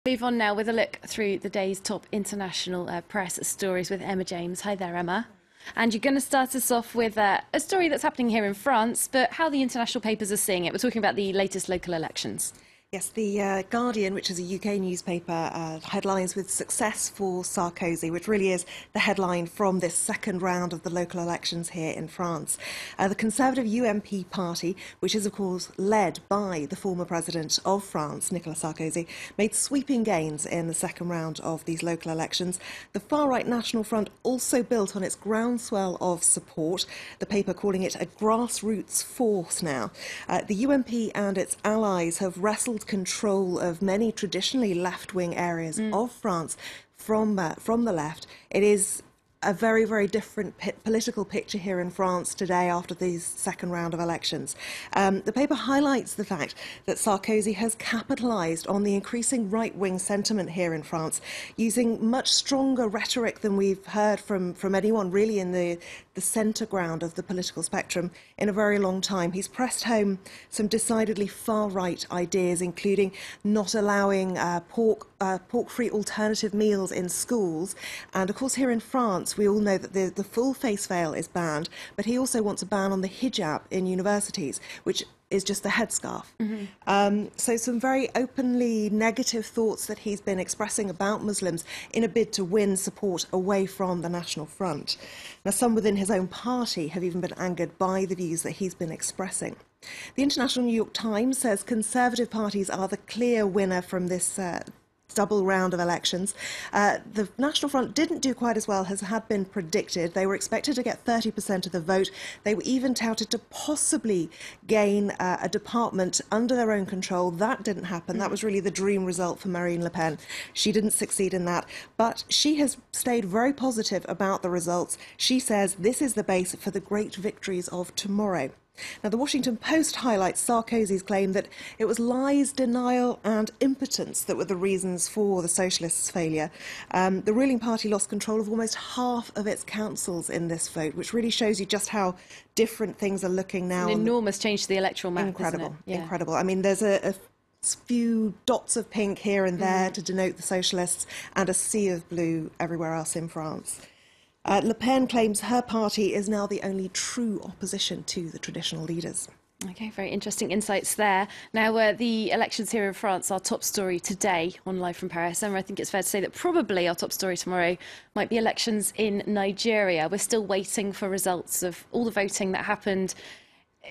Move on now with a look through the day's top international press stories with Emma James. Hi there, Emma. And you're going to start us off with a story that's happening here in France, but how the international papers are seeing it. We're talking about the latest local elections. Yes, the Guardian, which is a UK newspaper, headlines with "Success for Sarkozy," which really is the headline from this second round of the local elections here in France. The Conservative UMP party, which is of course led by the former president of France, Nicolas Sarkozy, made sweeping gains in the second round of these local elections. The far-right National Front also built on its groundswell of support, the paper calling it a grassroots force now. The UMP and its allies have wrestled control of many traditionally left-wing areas of France from the left. It is a very, very different political picture here in France today after these second round of elections. The paper highlights the fact that Sarkozy has capitalised on the increasing right-wing sentiment here in France, using much stronger rhetoric than we've heard from anyone really in the centre ground of the political spectrum in a very long time. He's pressed home some decidedly far-right ideas, including not allowing pork-free alternative meals in schools. And of course here in France, we all know that the full face veil is banned, but he also wants a ban on the hijab in universities, which is just the headscarf. So some very openly negative thoughts that he's been expressing about Muslims in a bid to win support away from the National Front. Now, some within his own party have even been angered by the views that he's been expressing. The International New York Times says Conservative parties are the clear winner from this double round of elections. The National Front didn't do quite as well as had been predicted. They were expected to get 30% of the vote. They were even touted to possibly gain a department under their own control. That didn't happen. That was really the dream result for Marine Le Pen. She didn't succeed in that, but she has stayed very positive about the results. She says this is the base for the great victories of tomorrow. Now, the Washington Post highlights Sarkozy's claim that it was lies, denial and impotence that were the reasons for the socialists' failure. The ruling party lost control of almost half of its councils in this vote, which really shows you just how different things are looking now. An enormous change to the electoral map, Incredible, isn't it? Yeah. Incredible. I mean, there's a few dots of pink here and there to denote the socialists and a sea of blue everywhere else in France. Le Pen claims her party is now the only true opposition to the traditional leaders. Okay, very interesting insights there. Now, the elections here in France, our top story today on Live from Paris. Emma, I think it's fair to say that probably our top story tomorrow might be elections in Nigeria. We're still waiting for results of all the voting that happened,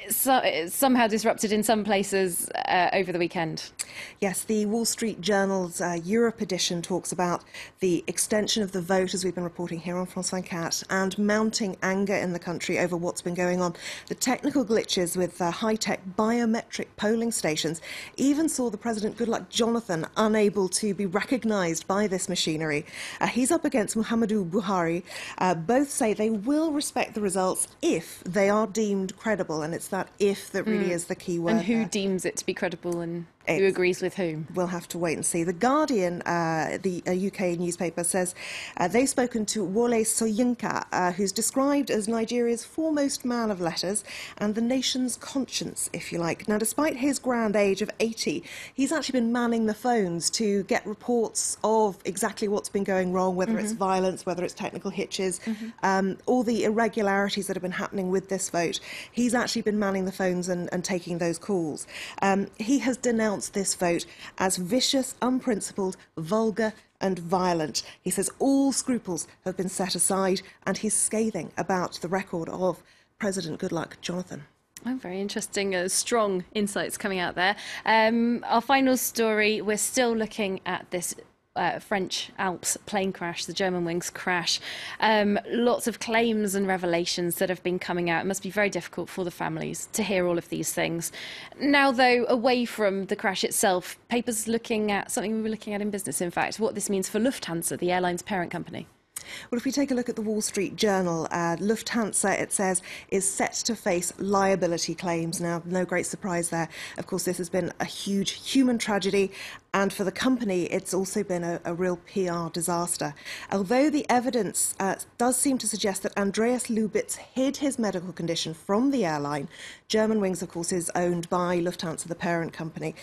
somehow disrupted in some places over the weekend. Yes, the Wall Street Journal's Europe edition talks about the extension of the vote, as we've been reporting here on France 24, and mounting anger in the country over what's been going on. The technical glitches with high-tech biometric polling stations even saw the President Goodluck Jonathan unable to be recognised by this machinery. He's up against Muhammadu Buhari. Both say they will respect the results if they are deemed credible, and it's that if that really is the key word. And who deems it to be credible and who agrees with whom? We'll have to wait and see. The Guardian, the UK newspaper, says they've spoken to Wole Soyinka, who's described as Nigeria's foremost man of letters and the nation's conscience, if you like. Now, despite his grand age of 80, he's actually been manning the phones to get reports of exactly what's been going wrong, whether it's violence, whether it's technical hitches, all the irregularities that have been happening with this vote. He's actually been manning the phones and taking those calls. He has denounced this vote as vicious, unprincipled, vulgar and violent. He says all scruples have been set aside, and he's scathing about the record of President Goodluck Jonathan. Oh, very interesting, strong insights coming out there. Our final story, we're still looking at this French Alps plane crash, the Germanwings crash. Lots of claims and revelations that have been coming out. It must be very difficult for the families to hear all of these things. Now, though, away from the crash itself, papers looking at something we were looking at in business, in fact, what this means for Lufthansa, the airline's parent company. Well, if we take a look at the Wall Street Journal, Lufthansa, it says, is set to face liability claims. Now, no great surprise there. Of course, this has been a huge human tragedy, and for the company, it's also been a real PR disaster. Although the evidence does seem to suggest that Andreas Lubitz hid his medical condition from the airline, Germanwings, of course, is owned by Lufthansa, the parent company.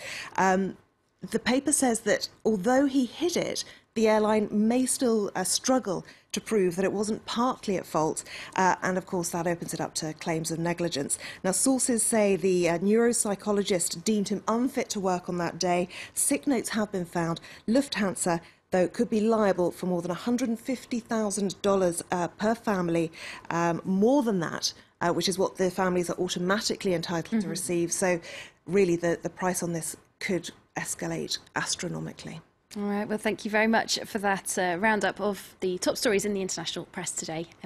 the paper says that although he hid it, the airline may still struggle to prove that it wasn't partly at fault, and of course that opens it up to claims of negligence. Now, sources say the neuropsychologist deemed him unfit to work on that day. Sick notes have been found. Lufthansa, though, could be liable for more than $150,000 per family, more than that, which is what the families are automatically entitled to receive. So really the price on this could escalate astronomically. All right, well, thank you very much for that roundup of the top stories in the international press today.